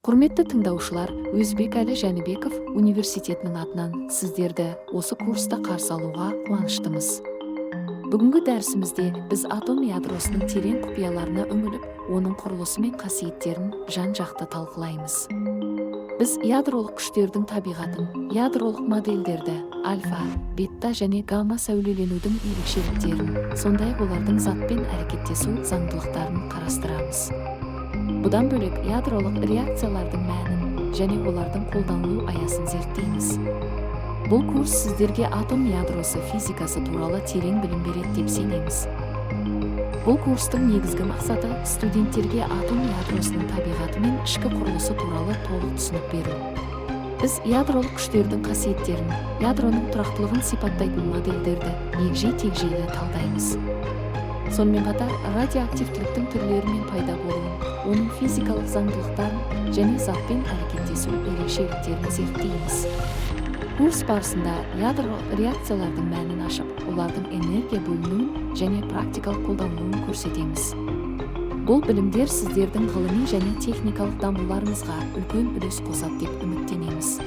Құрметті тыңдаушылар, Өзбек Әлі Жәнібеков университетінің атынан сіздерді осы курста қарсы алуға қуаныштымыз. Бүгінгі дәрісімізде біз атом ядросының терең құпияларына үңіліп, оның құрылысы мен қасиеттерін жан-жақты талқылаймыз. Біз ядролық күштердің табиғатын, ядролық модельдерді, альфа, бетта және гамма сәулеленудің ерекшеліктерін, сондай-ақ олардың затпен әрекеттесу заңдылықтарын қарастырамыз. Бұдан бөлек ядролық реакциялардың мәнін және олардың қолданылу аясын зерттейміз. Бұл курс сіздерге атом ядросы физикасы туралы терең білім береді деп сенеміз. Бұл курстың негізгі мақсаты студенттерге атом ядросының табиғаты мен ішкі құрылысы туралы толық түсінік беру. Біз ядролық күштердің қасиеттерін, ядроның тұрақтылығын сипаттайтын модельдерді егжей-тегжейлі талдаймыз. Сонымен қатар радиоактивтіліктің түрлері мен пайда болуын, оның физикалық заңдылықтарын және затпен әрекеттесу ерекшеліктерін зерттейміз. Курс барысында ядролық реакциялардың мәнін ашып, олардың энергия бөлінуін және практикалық қолданылуын көрсетеміз. Бұл білімдер сіздердің ғылыми және техникалық дамуларыңызға үлкен үлес қосады деп үміттенеміз.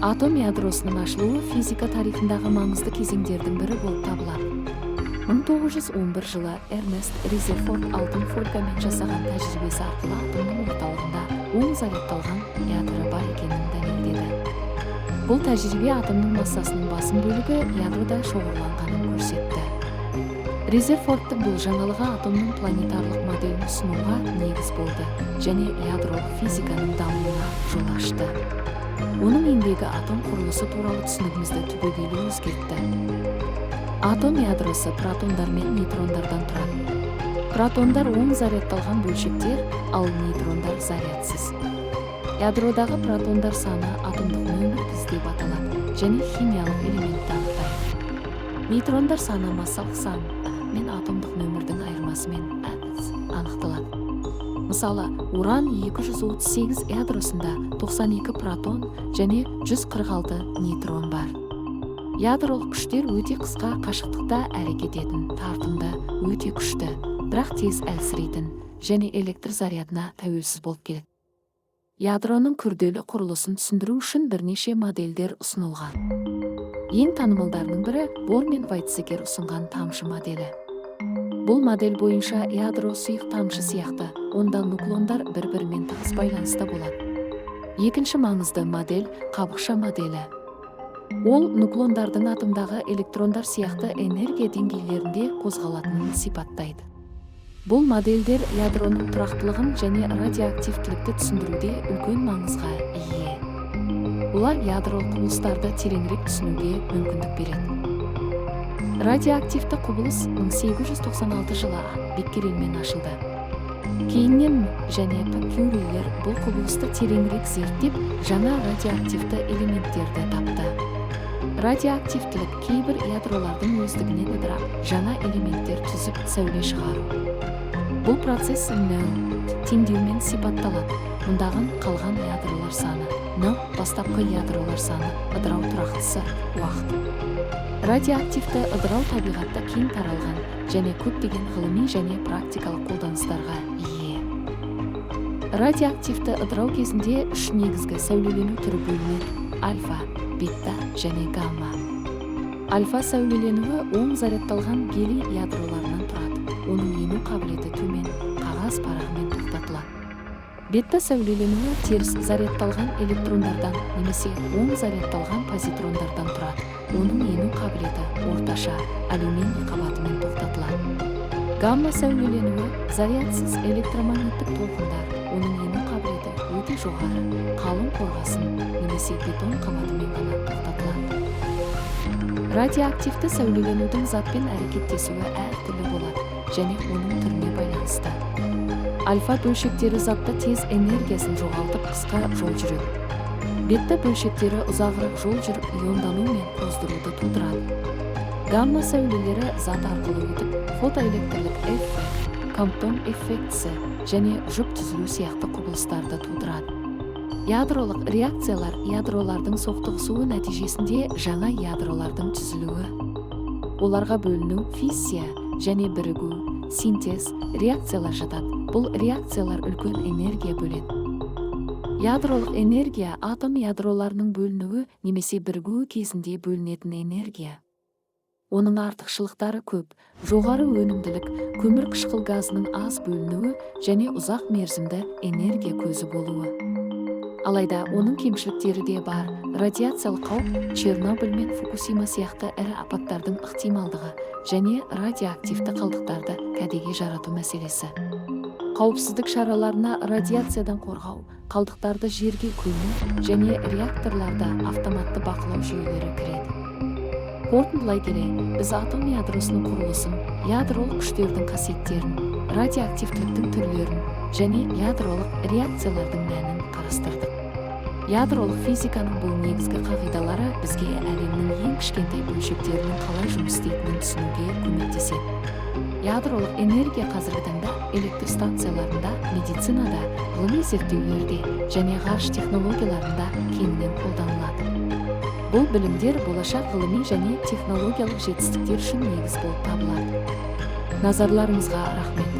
Атом ядросының ашылуы физика тарихындағы маңызды кезеңдердің бірі болып табылады. 1911 жылы Эрнест Резерфорд алтын фольгамен жасаған тәжірибесі арқылы атомның орталығында оң зарядталған ядро бар екенін дәлелдеді. Бұл тәжірибе атомның массасының басым бөлігі ядрода шоғырланғанын көрсетті. Резерфордтың бұл жаңалығы атомның планетарлық моделін ұсынуға негіз болды және ядролық физиканың дамуына жол ашты. Оның еңбегі атом құрылысы туралы түсінігімізді түбегейлі өзгертті. Атом ядросы протондар мен нейтрондардан тұрады. Протондар оң зарядталған бөлшектер, ал нейтрондар зарядсыз. Ядродағы протондар саны атомдық нөмір деп аталады және химиялық элементті анықтайды. Нейтрондар саны массалық сан мен атомдық нөмірдің айырмасымен анықталады. Мысалы, уран 238 ядросында 92 протон және 146 нейтрон бар. Ядролық күштер өте қысқа қашықтықта әрекет ететін, тартымды, өте күшті, бірақ тез әлсірейтін және электр зарядына тәуелсіз болып келеді. Ядроның күрделі құрылысын түсіндіру үшін бірнеше модельдер ұсынылған. Ең танымалдарының бірі Бор мен Вайцекер ұсынған тамшы моделі. Бұл модель бойынша ядро сұйық тамшы сияқты, онда нуклондар бір-бірімен тығыз байланыста болады. Екінші маңызды модель қабықша моделі. Ол нуклондардың атомдағы электрондар сияқты энергия деңгейлерінде қозғалатынын сипаттайды. Бұл модельдер ядроның тұрақтылығын және радиоактивтілікті түсіндіруде үлкен маңызға ие. Олар ядролық құбылыстарды тереңірек түсінуге мүмкіндік береді. Радиоактивті құбылыс 1896 жылы Беккерельмен ашылды. Кейіннен және Кюрилер бұл құбылысты тереңірек зерттеп, жаңа радиоактивті элементтерді тапты. Радиоактивтілік кейбір ядролардың өздігінен ыдырап, жаңа элементтер түзіп сәуле шығару. Бұл процесс теңдеумен сипатталады. Мұндағын қалған ядролар саны, бастапқы ядролар саны, ыдырау тұрақтысы, уақыт. Радиоактивті ыдырау табиғатта кең таралған және көптеген ғылыми және практикалық қолданыстарға ие. Радиоактивті ыдырау кезінде үш негізгі сәулелену түрі бөлінеді: альфа, бетта және гамма. Альфа сәулеленуі оң зарядталған гелий ядроларынан тұрады. Оның ену қабілеті төмен, қағаз парағымен тоқтатылады. Бетта сәулеленуі теріс зарядталған электрондардан немесе оң зарядталған позитрондардан тұрады. Оның ену қабілеті орташа, алюминий қабатымен тоқтатылады. Гамма сәулеленуі зарядсыз электромагниттік толқындар. Оның ену қабілеті өте жоғары, қалың қорғасын немесе бетон қабатымен ғана тоқтатылады. Радиоактивті сәулеленудің затпен әрекеттесуі әртүрлі болады және оның түріне байланысты. Альфа бөлшектері затта тез энергиясын жоғалтып қысқа жол жүреді. Бетта бөлшектері ұзағырақ жол жүріп иондану мен қоздыруды тудырады. Гамма сәулелері зат арқылы өтіп, фотоэлектрлік эффект, Камптон эффектісі және жұп түзілу сияқты құбылыстарды тудырады. Ядролық реакциялар ядролардың соқтығысуы нәтижесінде жаңа ядролардың түзілуі. Оларға бөліну, фиссия және бірігу, синтез реакциялар жатады. Бұл реакциялар үлкен энергия бөледі. Ядролық энергия атом ядроларының бөлінуі немесе бірігуі кезінде бөлінетін энергия. Оның артықшылықтары көп: жоғары өнімділік, көмір қышқыл газының аз бөлінуі және ұзақ мерзімді энергия көзі болуы. Алайда оның кемшіліктері де бар. Радиациялық қауіп, Чернобыль мен Фукусима сияқты ірі апаттардың ықтималдығы және радиоактивті қалдықтарды кәдеге жарату мәселесі. Қауіпсіздік шараларына радиациядан қорғау, қалдықтарды жерге көму және реакторларда автоматты бақылау жүйелері кіреді. Қорытындылай келе, біз атом ядросының құрылысын, ядролық күштердің қасиеттерін, радиоактивтіліктің түрлерін және ядролық реакциялардың мәнін қарастырдық. Ядролық физиканың бұл негізгі қағидалары бізге әлемнің ең кішкентай бөлшектерінің қалай жұмыс істейтінін түсінуге көмектеседі. Ядролық энергия қазіргі таңда электростанцияларында, медицинада, ғылыми зерттеулерде және ғарыш технологияларында кеңінен қолданылады. Бұл білімдер болашақ ғылыми және технологиялық жетістіктер үшін негіз болып табылады. Назарларыңызға рахмет.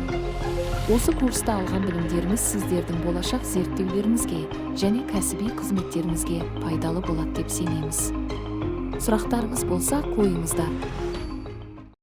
Осы курста алған білімдеріңіз сіздердің болашақ зерттеулеріңізге және кәсіби қызметтеріңізге пайдалы болады деп сенеміз. Сұрақтарыңыз болса қойыңыздар.